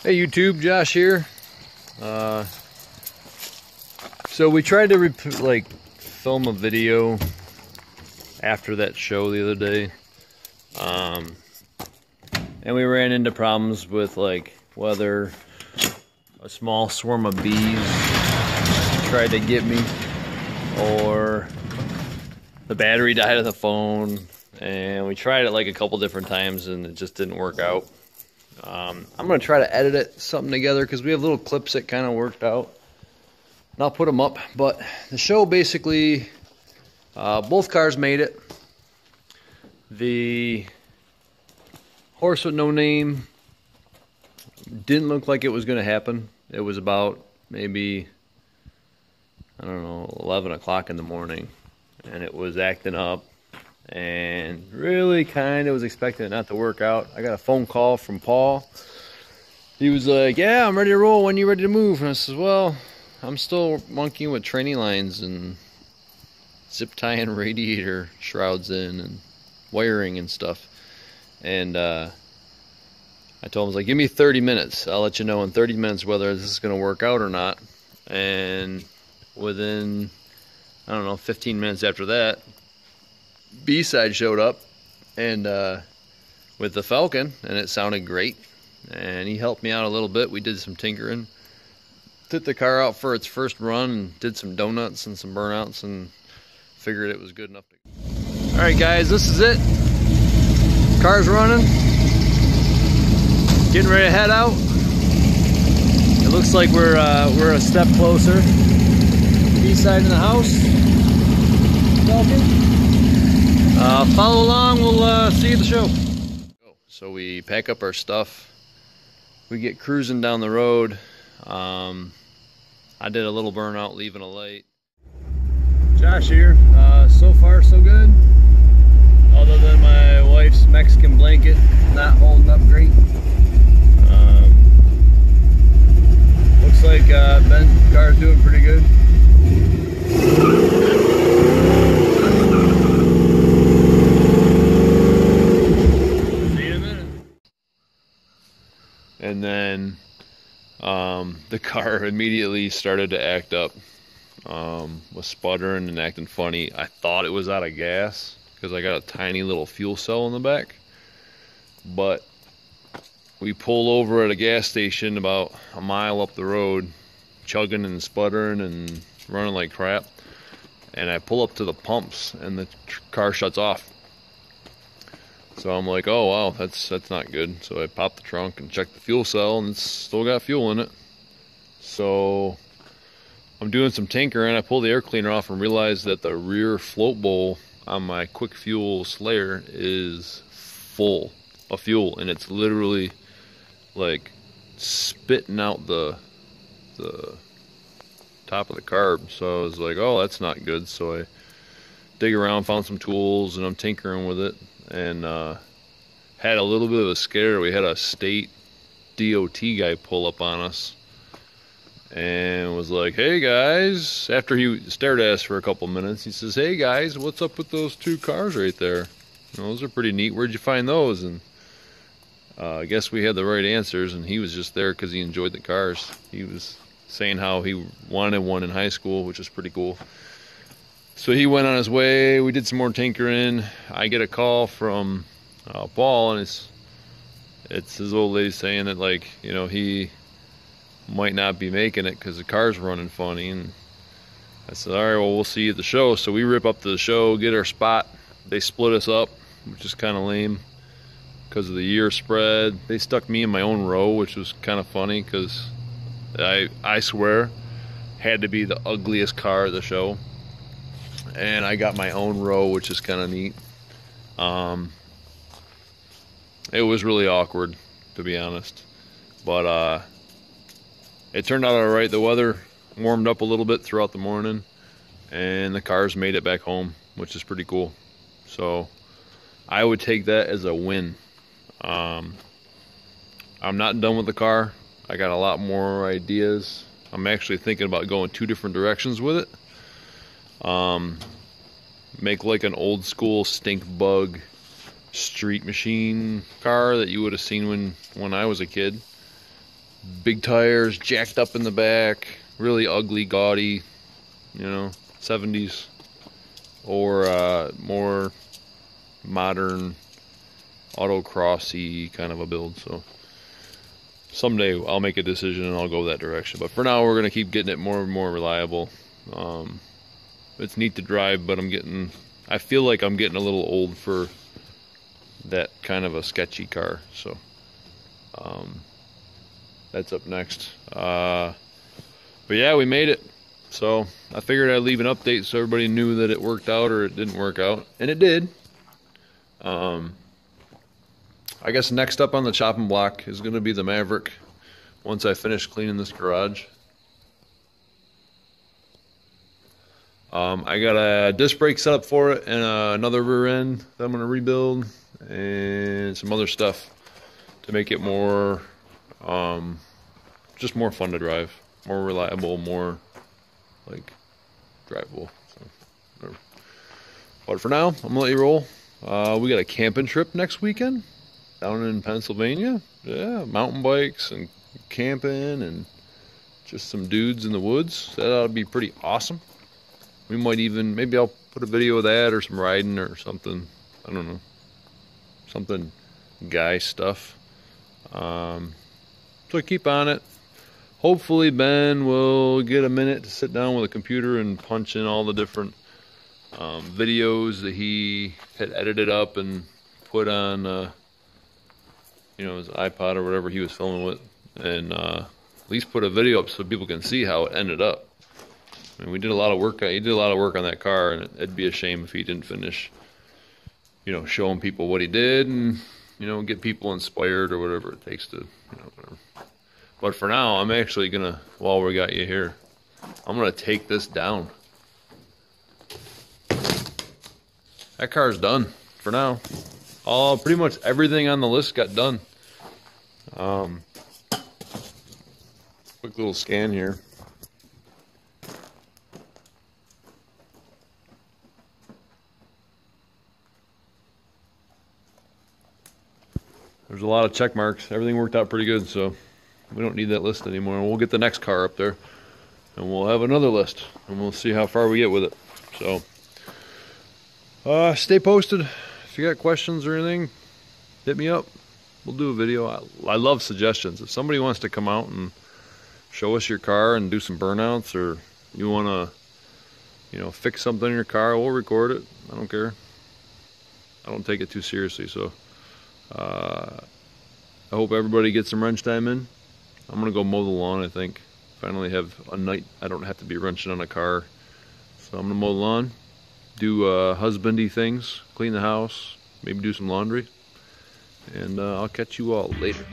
Hey YouTube, Josh here. So we tried to film a video after that show the other day, and we ran into problems with whether a small swarm of bees tried to get me, or the battery died of the phone, and we tried it a couple different times and it just didn't work out. I'm going to try to edit something together because we have little clips that kind of worked out. And I'll put them up. But the show basically, both cars made it. The horse with no name didn't look like it was going to happen. It was about maybe, I don't know, 11 o'clock in the morning. And it was acting up. And really kind of was expecting it not to work out. I got a phone call from Paul. He was like, yeah, I'm ready to roll. When you ready to move? And I said, well, I'm still monkeying with training lines and zip tying radiator shrouds in and wiring and stuff. And I told him, I was like, give me 30 minutes. I'll let you know in 30 minutes whether this is going to work out or not. And within, I don't know, 15 minutes after that, B-side showed up and with the Falcon, and it sounded great, and he helped me out a little bit. We did some tinkering, took the car out for its first run and did some donuts and some burnouts, and figured it was good enough to... Alright guys, this is it. Car's running, getting ready to head out. It looks like we're a step closer. B-side in the house. Falcon. Follow along, we'll see you at the show. So we pack up our stuff, we get cruising down the road. I did a little burnout leaving a light. Josh here. So far so good, other than my wife's Mexican blanket not holding up great. Looks like Ben's car's doing pretty good. And then the car immediately started to act up, was sputtering and acting funny. I thought it was out of gas because I got a tiny little fuel cell in the back. But we pulled over at a gas station about a mile up the road, chugging and sputtering and running like crap. And I pull up to the pumps and the car shuts off. So I'm like, oh wow, that's not good. So I popped the trunk and checked the fuel cell, and it's still got fuel in it. So I'm doing some tinkering. I pulled the air cleaner off and realized that the rear float bowl on my quick fuel Slayer is full of fuel, and it's literally like spitting out the top of the carb. So I was like, oh, that's not good. So I dig around, found some tools, and I'm tinkering with it. And had a little bit of a scare. We had a state DOT guy pull up on us and was like, hey guys, after he stared at us for a couple minutes, he says, hey guys, what's up with those two cars right there? Those are pretty neat. Where'd you find those? And I guess we had the right answers, and he was just there because he enjoyed the cars. He was saying how he wanted one in high school, which is pretty cool. So he went on his way. We did some more tinkering. I get a call from Paul, and it's his old lady saying that, he might not be making it because the car's running funny. And I said, all right, well, we'll see you at the show. So we rip up to the show, get our spot. They split us up, which is kind of lame because of the year spread. They stuck me in my own row, which was kind of funny because I swear had to be the ugliest car at the show. And I got my own row, which is kind of neat. It was really awkward, to be honest. But it turned out all right. The weather warmed up a little bit throughout the morning, and the cars made it back home, which is pretty cool. So I would take that as a win. I'm not done with the car. I got a lot more ideas. I'm actually thinking about going 2 different directions with it. Make like an old school stink bug street machine car that you would have seen when I was a kid. big tires, jacked up in the back, really ugly, gaudy, you know, 70s, or more modern autocrossy kind of a build. So someday I'll make a decision and I'll go that direction, but for now we're gonna keep getting it more and more reliable. It's neat to drive, but I feel like I'm getting a little old for that kind of a sketchy car. So that's up next. But yeah, we made it. So I figured I'd leave an update so everybody knew that it worked out or it didn't work out, and it did. I guess next up on the chopping block is going to be the Maverick once I finish cleaning this garage. I got a disc brake set up for it and another rear end that I'm going to rebuild, and some other stuff to make it more, just more fun to drive, more reliable, more like drivable. So, whatever. But for now, I'm gonna let you roll. We got a camping trip next weekend down in Pennsylvania. Yeah, mountain bikes and camping and just some dudes in the woods. That ought to be pretty awesome. We might even, maybe I'll put a video of that or some riding or something. I don't know. Something guy stuff. So keep on it. Hopefully Ben will get a minute to sit down with a computer and punch in all the different videos that he had edited up and put on you know, his iPod or whatever he was filming with, and at least put a video up so people can see how it ended up. I mean, we did a lot of work. He did a lot of work on that car, and it'd be a shame if he didn't finish, you know, showing people what he did and, you know, get people inspired or whatever it takes to, you know, whatever. But for now, I'm actually gonna, while we got you here, I'm gonna take this down. That car's done for now. Pretty much everything on the list got done. Quick little scan here. There's a lot of check marks. Everything worked out pretty good, so we don't need that list anymore. We'll get the next car up there, and we'll have another list, and we'll see how far we get with it. So, stay posted. If you got questions or anything, hit me up. We'll do a video. I love suggestions. If somebody wants to come out and show us your car and do some burnouts, or you want to, you know, fix something in your car, we'll record it. I don't care. I don't take it too seriously, so I hope everybody gets some wrench time in. I'm gonna go mow the lawn, I think. Finally have a night I don't have to be wrenching on a car. So I'm gonna mow the lawn, do husbandy things, clean the house, maybe do some laundry, and I'll catch you all later.